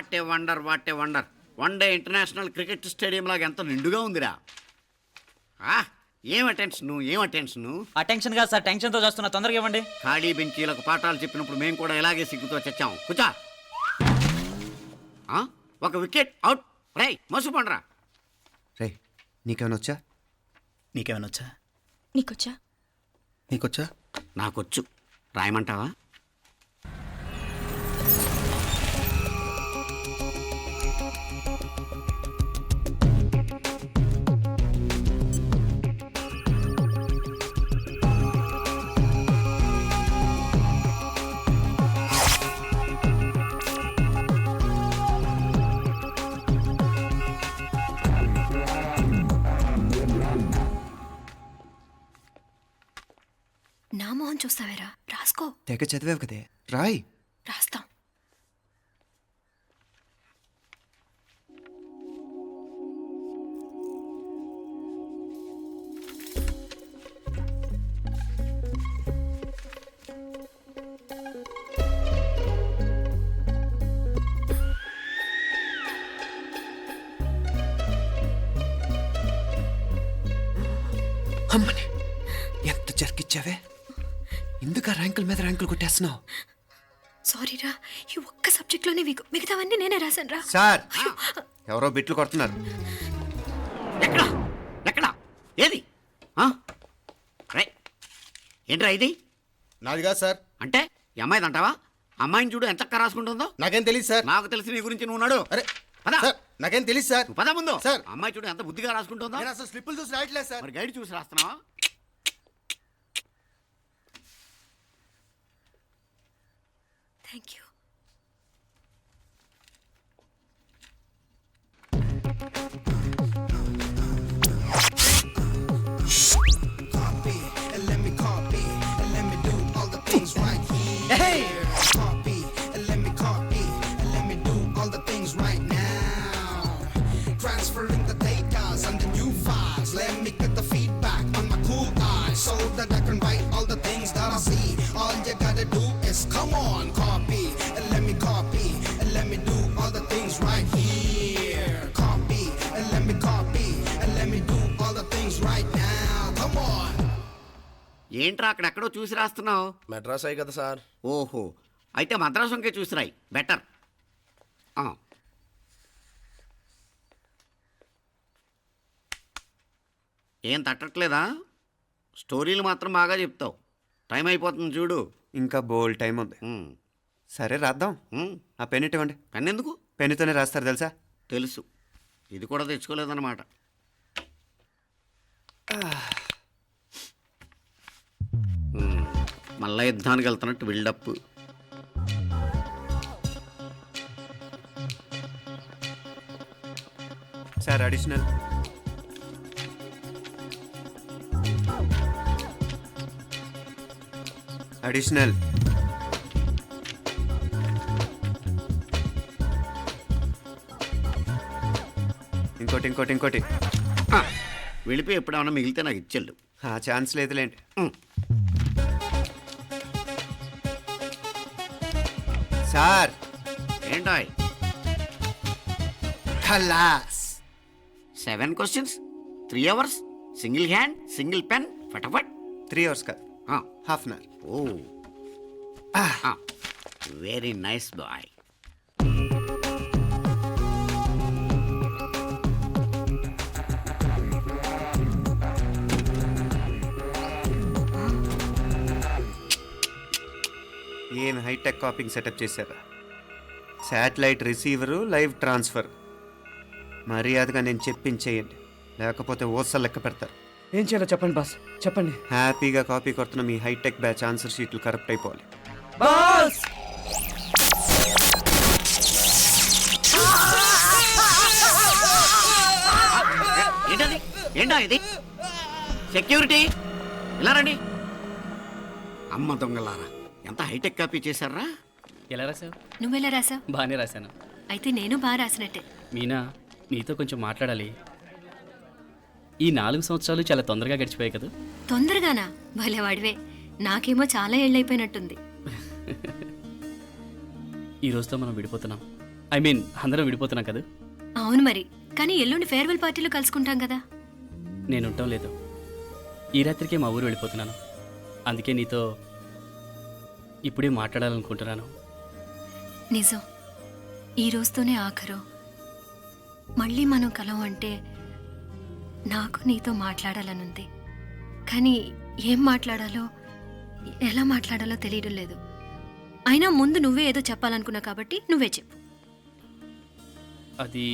What a wonder what a wonder. One day international cricket stadium లాగా ఎంత నిండుగా ఉందిరా. ఏం అటెన్షన్. అటెన్షన్ కాదు సార్, టెన్షన్తో చేస్తున్నా, తొందరగా ఇవ్వండి. ఖాళీ బెంచీలకు పాఠాలు చెప్పినప్పుడు మేము కూడా ఇలాగే సిగ్గుతో చచ్చాం. కూర్చో. ఒక వికెట్ అవుట్. రై మసు పండ్రా. రే నీకేమైనా వచ్చా? నీకొచ్చా? నాకొచ్చు. రాయమంటావా? నా మొహం చూస్తావేరా, రాసుకో. తెగ చదివావు కదే, రాయ్. రాస్తాం. అమ్మని ఎంత జరికిచ్చావే, ఎందుకు ర్యాంకుల మీద ర్యాంకులు కొట్టేస్తున్నావు? సారీరా, ఈ ఒక్క సబ్జెక్ట్లోనే మిగతావన్నీ నేనే రాశాను రా. సార్, ఎవరో బిట్లు కొడుతున్నారు. ఎక్కడ ఏది? ఏంట్రా ఇది? నాది కాదు సార్. అంటే ఈ అమ్మాయిది అంటావా? అమ్మాయిని చూడు ఎంత రాసుకుంటుందో. నాకేం తెలియదు సార్. నాకు తెలిసి నీ గురించి నువ్వు నాడు. అరే పదా. సార్, నాకేం తెలియదు సార్. పద ముందు. సార్, అమ్మాయి చూడు ఎంత బుద్ధిగా రాసుకుంటుందో. నేను అసలు స్లిప్పులు చూసి రాయట్లేదు సార్. మరి గైడ్ చూసి రాస్తున్నావా? Thank you. Transferring the data and the new files. Let me get the feedback on my cool eyes so that I can write all the things that I see. All you gotta do is come on, copy, and let me copy, and let me do all the things right here. Copy, and let me copy, and let me do all the things right now. Come on. ఏంట్రా అక్కడెక్కడో చూసి రాస్తున్నావు? మెడ్రాస్ అయ్యి కదా sir. ఓహో, అయితే మద్రాసు వంకే చూసి రాయి, better. ఏం తట్టట్లేదా? స్టోరీలు మాత్రం బాగా చెప్తావు. టైం అయిపోతుంది చూడు. ఇంకా బోల్ టైం ఉంది. సరే రాద్దాం. ఆ పెన్ ఇవ్వండి. పెన్ ఎందుకు? పెన్నుతోనే రాస్తారు తెలుసా? తెలుసు. ఇది కూడా తెచ్చుకోలేదన్నమాట. మళ్ళా యుద్ధానికి వెళ్తున్నట్టు బిల్డప్. Sir additional. అడిషనల్. ఇంకోటి. వెళ్ళిపోయి ఎప్పుడేమన్నా మిగిలితే నాకు ఇచ్చెళ్ళు. ఆ ఛాన్స్ లేదులేండి. సార్ ఏంటాయ్? ఖలాస్. 7 questions, 3 hours, single hand, single pen, ఫటాఫట్. 3 hours కాదు, half an hour. Oh, very nice boy. ఏం హైటెక్ కాపింగ్ సెటప్ చేశారా? Satellite receiver, live transfer. మర్యాదగా నేను చెప్పించేయండి, లేకపోతే ఓసలు లెక్క పెడతారు. ఏం చేయాలో చెప్పండి బాస్, చెప్పండి. హ్యాపీగా కాపీ కొడుతున్న మీ హైటెక్ బ్యాచ్ ఆన్సర్ షీట్లు కరెక్ట్ అయిపోవాలి. బాస్ ఏంటా ఇది? సెక్యూరిటీ ఇలా రండి. అమ్మ దొంగలారా, ఎంత హైటెక్ కాపీ చేశారా? ఎలా రాసావు? నువ్వెలా రాసా? బాగానే రాశాను. అయితే నేను బాగా రాసినట్టే. మీనా, నీతో కొంచెం మాట్లాడాలి. ఈ 4 సంవత్సరాలు చాలా తొందరగా గడిచిపోయాయి కదా? తొందరగానా? భలేవాడివే. నాకేమో చాలా ఏళ్ళైపోయినట్టుంది. ఈ రోజుతో మనం విడిపోతున్నాం. ఐ మీన్ అందరం విడిపోతున్నాం కదా. అవును మరి, కానీ ఎల్లుండి ఫేర్వెల్ పార్టీలో కలుసుకుంటాం కదా. నేను ఉండటం లేదు. ఈ రాత్రికే మా ఊరు వెళ్ళిపోతున్నాను. అందుకే నీతో ఇప్పుడే మాట్లాడాలనుకుంటున్నాను. నిజం, ఈ రోజుతోనే ఆఖరు. మళ్ళీ మనం కలం అంటే నాకు నీతో మాట్లాడాలనుంది. కానీ ఏం మాట్లాడాలో ఎలా మాట్లాడాలో తెలియడం లేదు. అయినా ముందు నువ్వే ఏదో చెప్పాలనుకున్నా కాబట్టి నువ్వే చెప్పు. అది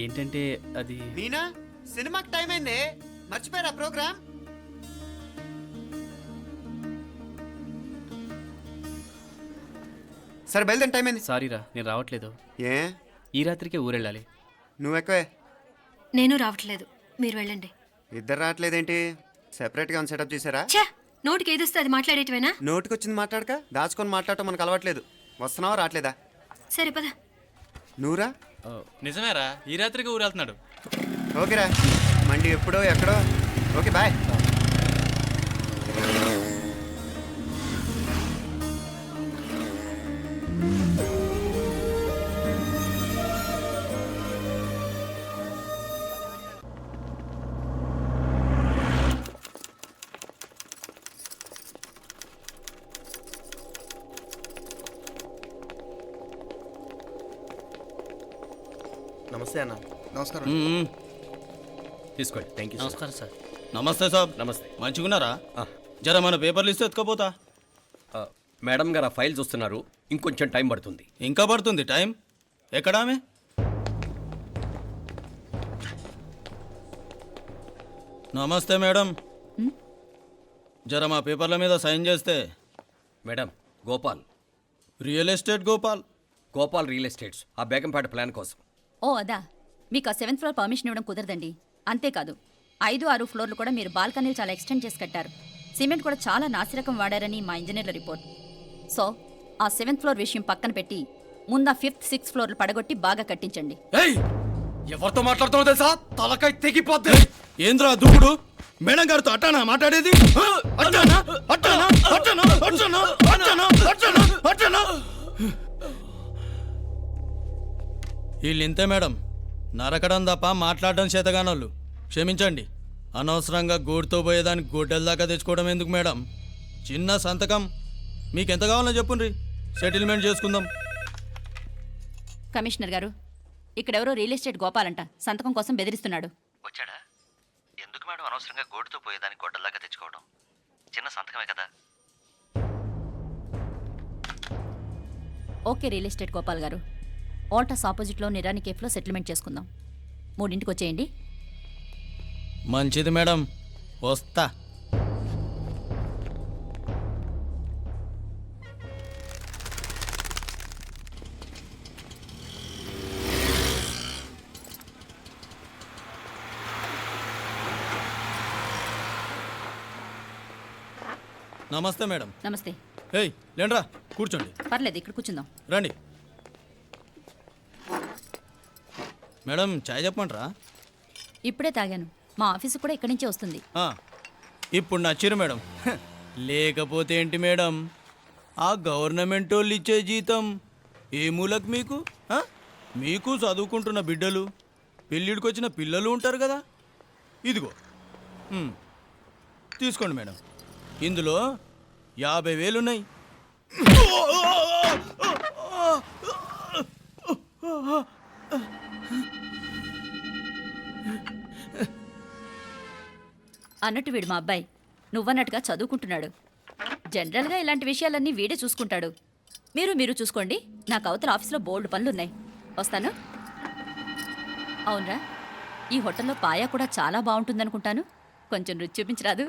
ఏంటంటే అది మీనా, సినిమాకి టైం అయింది, మర్చిపోయారా ప్రోగ్రామ్? సరే బయలుదేరి, టైం అయింది. సారీరా, నేను రావట్లేదు. ఏ, ఈ రాత్రికే ఊరెళ్ళాలి. నువ్వు ఎక్కువే. నేను రావట్లేదు, మీరు వెళ్ళండి. ఇద్దరు రావట్లేదేంటి? సెపరేట్గా సెటప్ చేశారా? ఛే, నోటికి ఏదొస్తే అది మాట్లాడేటివేనా? నోటికి వచ్చింది మాట్లాడక దాచుకొని మాట్లాడటం మనకు అలవాట్లేదు. వస్తున్నావా రావట్లేదా? సరే పద. నువ్వురా. నిజమేరా, ఈ రాత్రికి ఊరు వెళ్తున్నాడు. ఓకేరా, మండి ఎప్పుడో ఎక్కడో. Okay bye. నమస్తే అన్న. నమస్కారం. తీసుకోండి. Thank you. నమస్కారం సార్. నమస్తే సాబ్. నమస్తే. మంచిగున్నారా? జర మన పేపర్లు ఇస్తే ఎత్తుకోపోతా. మేడం గారు ఆ ఫైల్ చూస్తున్నారు, ఇంకొంచెం టైం పడుతుంది. ఇంకా పడుతుంది టైం? ఎక్కడా ఆమె? నమస్తే మేడం. జర మా పేపర్ల మీద సైన్ చేస్తే. Madam, Gopal real estate Gopal. Gopal real estates, ఆ బేగంపేట ప్లాన్ కోసం. ఓ అదా, మీకు ఆ 7th ఫ్లోర్ పర్మిషన్ ఇవ్వడం కుదరదండి. అంతేకాదు 5, 6 ఫ్లోర్లు కూడా మీరు బాల్కనీలు చాలా ఎక్స్టెండ్ చేసి కట్టారు. సిమెంట్ కూడా చాలా నాసిరకం వాడారని మా ఇంజనీర్ల రిపోర్ట్. సో ఆ 7th ఫ్లోర్ విషయం పక్కన పెట్టి ముందు ఆ 5th, 6th ఫ్లోర్లు పడగొట్టి బాగా కట్టించండి. ఎవరితో మాట్లాడుతావు తెలుసా? తలకాయ తెగిపోద్ది. ఏంద్రా దూకుడు? మేడం గారితో అట్టానా మాట్లాడేది? అట్టానా అట్టానా అట్టానా అట్టానా అట్టానా అట్టానా అట్టానా? వీళ్ళింతే మేడం, నరకడం తప్ప మాట్లాడడం చేతగానోళ్ళు. క్షమించండి, అనవసరంగా గోడుతో పోయేదానికి గొడ్డల దాకా తెచ్చుకోవడం ఎందుకు మేడం? చిన్న సంతకం మీకెంత కావాలో చెప్పుండ్రి, సెటిల్మెంట్ చేసుకుందాం. కమిషనర్ గారు, ఇక్కడెవరో రియల్ ఎస్టేట్ గోపాలంట సంతకం కోసం బెదిరిస్తున్నాడు. వచ్చాడా? ఎందుకు మేడం అనవసరంగా గోడుతో పోయేదానికి గొడ్డల్లాగా తెచ్చుకోవడం? చిన్న సంతకమే కదా. ఓకే రియల్ ఎస్టేట్ గోపాల్ గారు, ఆల్టాస్ ఆపోజిట్లో నిరాని కేఫ్లో సెటిల్మెంట్ చేసుకుందాం. 3ంటికి వచ్చేయండి. మంచిది మేడం, వస్తా. నమస్తే మేడం. నమస్తే. ఏయ్ లేండ్రా, కూర్చోండి. పర్లేదు, ఇక్కడ కూర్చుందాం. రండి మేడం, చాయ్ చెప్పమంటారా? ఇప్పుడే తాగాను. మా ఆఫీసు కూడా ఇక్కడి నుంచే వస్తుంది. ఇప్పుడు నచ్చిరు మేడం. లేకపోతే ఏంటి మేడం, ఆ గవర్నమెంట్ వాళ్ళు ఇచ్చే జీతం ఏ మూలకు మీకు? మీకు చదువుకుంటున్న బిడ్డలు, పెళ్ళిడికి వచ్చిన పిల్లలు ఉంటారు కదా. ఇదిగో తీసుకోండి మేడం, ఇందులో 50,000 ఉన్నాయి. అన్నట్టు వీడు మా అబ్బాయి నువ్వన్నట్టుగా చదువుకుంటున్నాడు. జనరల్గా ఇలాంటి విషయాలన్నీ వీడే చూసుకుంటాడు. మీరు చూసుకోండి. నాకు అవతల ఆఫీస్లో బోల్డ్ పనులున్నాయి. వస్తాను. అవునరా, ఈ హోటల్లో పాయా కూడా చాలా బాగుంటుందనుకుంటాను. కొంచెం రుచి చూపించరాదు?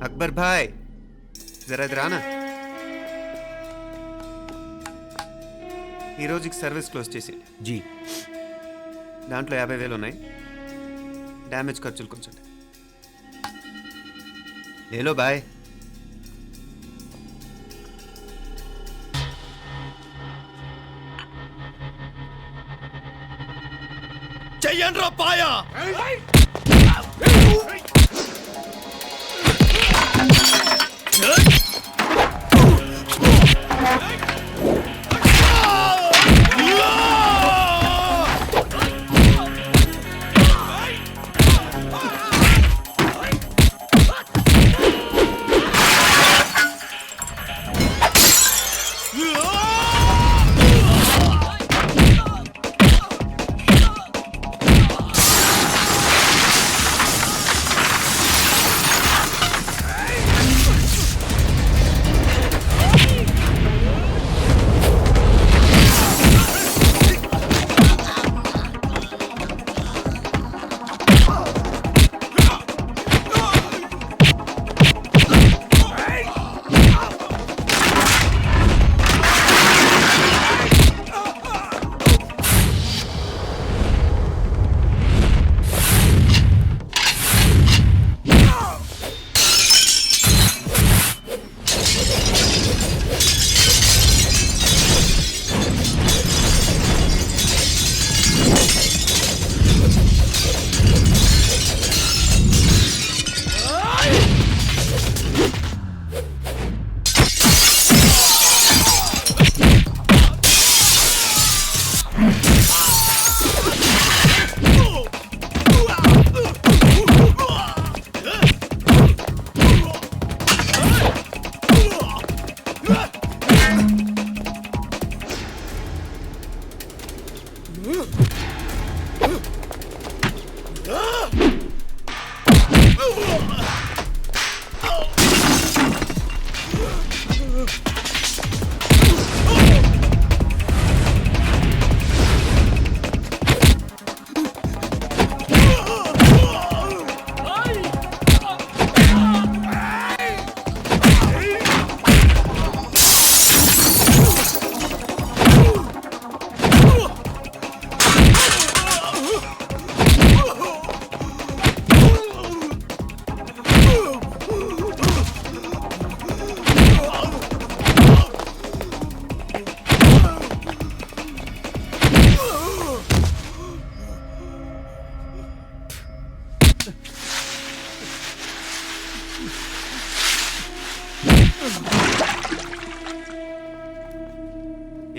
అక్బర్ భాయ్, జరా ఇది రానా. ఈ రోజుకి సర్వీస్ క్లోజ్ చేసి జీ, దాంట్లో 50,000 ఉన్నాయి. డ్యామేజ్ ఖర్చులు కొంచెం లేలో బాయ్. చెయ్యండి రా పాయా.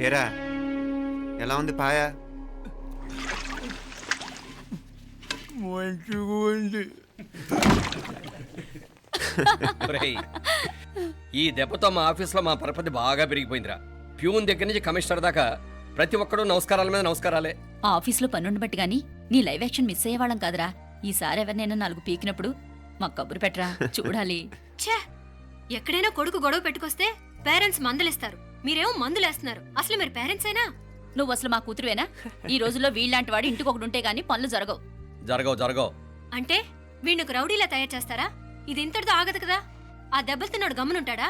ఏరా ఎలా ఉంది పాయా? మంచిగా ఉంది. ఒరేయ్, ఈ దెబ్బతో మా ఆఫీస్లో మా పరపతి బాగా పెరిగిపోయిందిరా. ప్యూన్ దగ్గర నుంచి కమిషనర్ దాకా ప్రతి ఒక్కడు నమస్కారాల మీద నమస్కారాలే. ఆ ఆఫీస్లో పనుండి బట్టి గాని నీ లైవ్ యాక్షన్ మిస్ అయ్యేవాళ్ళం కాదురా. ఈసారి ఎవరినైనా 4 పీకినప్పుడు మాకు కబురు పెట్టరా, చూడాలి. ఛే, ఎక్కడైనా కొడుకు గొడవ పెట్టుకొస్తే పేరెంట్స్ మందులేస్తారు, మీరేమో మందులేస్తున్నారు. అసలు మీరు పేరెంట్స్ అయినా? నువ్వు అసలు మా కూతురువేనా? ఈ రోజుల్లో వీళ్ళలాంటి వాడు ఇంటికి ఒకటి ఉంటే గానీ పనులు జరగవు. జరగవు. అంటే వీణ్ణకు రౌడీలా తయారు చేస్తారా? ఇది ఇంతటితో ఆగదు కదా. ఆ దెబ్బలు తిన్నాడు గమ్మునుంటాడా?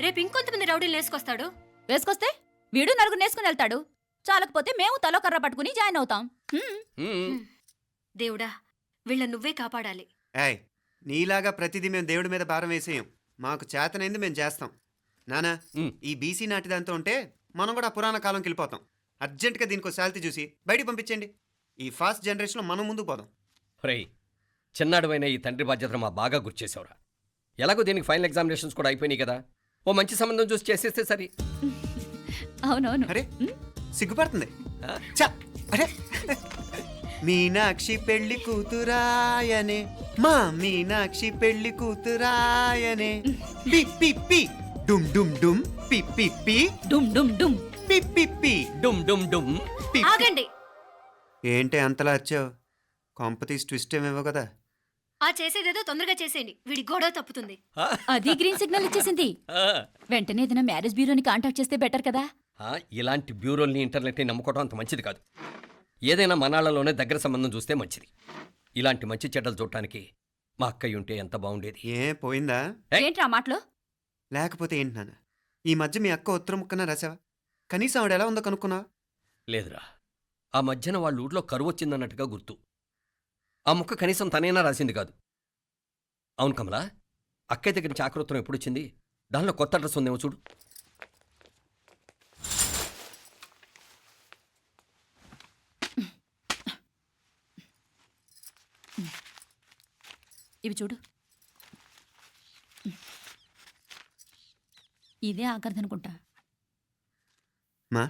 రేపు ఇంకొంతమంది రౌడీలు వేసుకొస్తాడు. వేసుకొస్తే వీడు 4 నేసుకుని వెళ్తాడు. చాలకపోతే మేము తలో కర్ర పట్టుకుని జాయిన్ అవుతాం. దేవుడా, వీళ్ళ నువ్వే కాపాడాలి. ఏయ్, నీలాగా ప్రతిదీ మేము దేవుడి మీద భారం వేసేయం. మాకు చేతనైంది మేము చేస్తాం. నానా, ఈ బీసీ నాటి దాంతో ఉంటే మనం కూడా పురాణ కాలంకి వెళ్ళిపోతాం. అర్జెంటుగా దీనికి శాలిటీ చూసి బయటికి పంపించండి. ఈ ఫాస్ట్ జనరేషన్లో మనం ముందుకు పోదాం. రేయ్, చిన్నాడువైన ఈ తండ్రి బాధ్యతను మా బాగా గుర్చేసావురా. ఎలాగో దీనికి ఫైనల్ ఎగ్జామినేషన్స్ కూడా అయిపోయినాయి కదా, ఓ మంచి సంబంధం చూసి చేసేస్తే సరి. అవునవును. అరే సిగ్గుపడుతుంది. చ, అరే మీనాక్షి పెళ్లి కూతురాయనే, మా మీనాక్షి పెళ్లి కూతురాయనే. పి పి పి డుమ్ డుమ్ డుమ్, పి పి పి డుమ్ డుమ్ డుమ్, పి పి పి డుమ్ డుమ్ డుమ్. పి. ఆగండి. ఏంటి అంతలా వచ్చావు? కాంపతీస్ ట్విస్ట్ ఏమేవో కదా. ఆ చేసేదేదో తొందరగా చేసేయండి, వీడి గొడవ తప్పుతుంది. అది గ్రీన్ సిగ్నల్ ఇచ్చేసింది. వెంటనే ఏదైనా మ్యారేజ్ బ్యూరోని కాంటాక్ట్ చేస్తే బెటర్ కదా. ఇలాంటి బ్యూరోల్ని ఇంటర్నెట్ని నమ్ముకోవడం అంత మంచిది కాదు. ఏదైనా మనాళ్ళలోనే దగ్గర సంబంధం చూస్తే మంచిది. ఇలాంటి మంచి చెడ్డలు చూడటానికి మా అక్కయ్య ఉంటే ఎంత బాగుండేది. ఏ పోయిందా? ఏంట్రా మాటలు? లేకపోతే ఏంటి నాన్న, ఈ మధ్య మీ అక్క ఉత్తరం ముక్కన రాసావా? కనీసం ఆవిడ ఎలా ఉందో కనుక్కున్నావా? లేదురా, ఆ మధ్యన వాళ్ళ ఊర్లో కరువు వచ్చిందన్నట్టుగా గుర్తు. ఆ ముక్క కనీసం తనైనా రాసింది కాదు. అవును కమలా, అక్కయ్య దగ్గర నుంచి ఆకృతం ఎప్పుడు వచ్చింది? దానిలో కొత్త అడ్రస్ ఉందేమో చూడు. ఇవి చూడు. ఇదే ఆఖరిదనుకుంటా. మా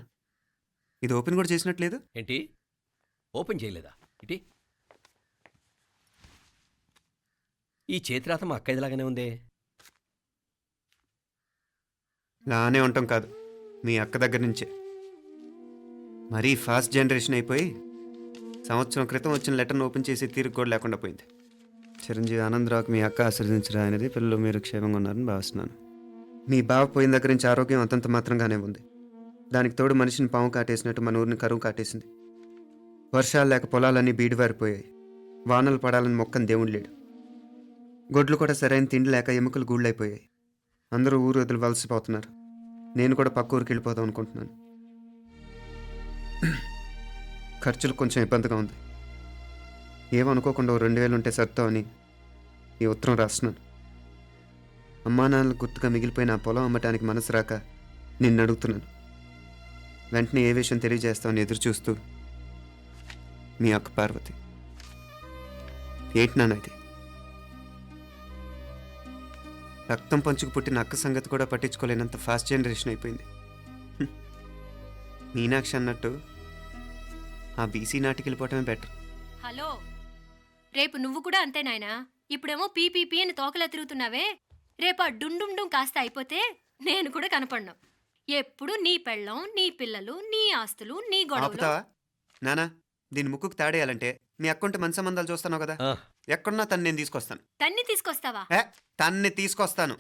ఇది ఓపెన్ కూడా చేసినట్లేదు. ఏంటి ఓపెన్ చేయలేదా? ఇటీ ఈ చేతిరాత మా అక్కయ్యలాగానే ఉందే. లానే ఉంటాం కాదు, మీ అక్క దగ్గర నుంచే. మరీ ఫాస్ట్ జనరేషన్ అయిపోయి సంవత్సరం క్రితం వచ్చిన లెటర్ను ఓపెన్ చేసి తీరుకు కూడా లేకుండా పోయింది. చిరంజీవి ఆనందరావుకి మీ అక్క ఆశీర్వదించరా అనేది, పిల్లలు మీరు క్షేమంగా ఉన్నారని భావిస్తున్నాను. మీ బావ పోయిన దగ్గర నుంచి ఆరోగ్యం అంతంత మాత్రంగానే ఉంది. దానికి తోడు మనిషిని పాము కాటేసినట్టు మన ఊరిని కరువు కాటేసింది. వర్షాలు లేక పొలాలన్నీ బీడివారిపోయాయి. వానలు పడాలని మొక్కని దేవుడు లేడు. గొడ్లు కూడా సరైన తిండి లేక ఎముకలు గూళ్ళైపోయాయి. అందరూ ఊరు వదిలి వలసిపోతున్నారు. నేను కూడా పక్క ఊరికి వెళ్ళిపోదాం అనుకుంటున్నాను. ఖర్చులు కొంచెం ఇబ్బందిగా ఉంది. ఏమనుకోకుండా 2000 ఉంటే సర్దామని ఈ ఉత్తరం రాస్తున్నాను. అమ్మా నాన్నలు గుర్తుగా మిగిలిపోయిన ఆ పొలం అమ్మటానికి మనసు రాక నిన్ను అడుగుతున్నాను. వెంటనే ఏ విషయం తెలియజేస్తామని ఎదురు చూస్తూ మీ అక్క పార్వతి. ఏంటి నాన్న ఇది? రక్తం పంచుకు పుట్టిన అక్క సంగతి కూడా పట్టించుకోలేనంత ఫాస్ట్ జనరేషన్ అయిపోయింది. మీనాక్షి అన్నట్టు ఆ బీసీ నాటికి వెళ్ళిపోవటమే బెటర్. హలో, రేపు నువ్వు కూడా అంతే నాయనా. ఇప్పుడేమో పీపీపీ అని తోకలా తిరుగుతున్నావే. రేపు ఆ డుండుండుం కాస్త అయిపోతే నేను కూడా కనపడను. ఎప్పుడు నీ పెళ్ళం, నీ పిల్లలు, నీ ఆస్తులు, నీ గొడవలు. ఆపుతావా నానా? దీని ముక్కుకు తాడేయాలంటే మీ అక్కంటే మంచి సంబంధాలు చూస్తాను కదా. ఆ. ఎక్కడున్నా తను నేను తీసుకొస్తాను. తన్ని తీసుకొస్తావా? తన్ని తీసుకొస్తాను.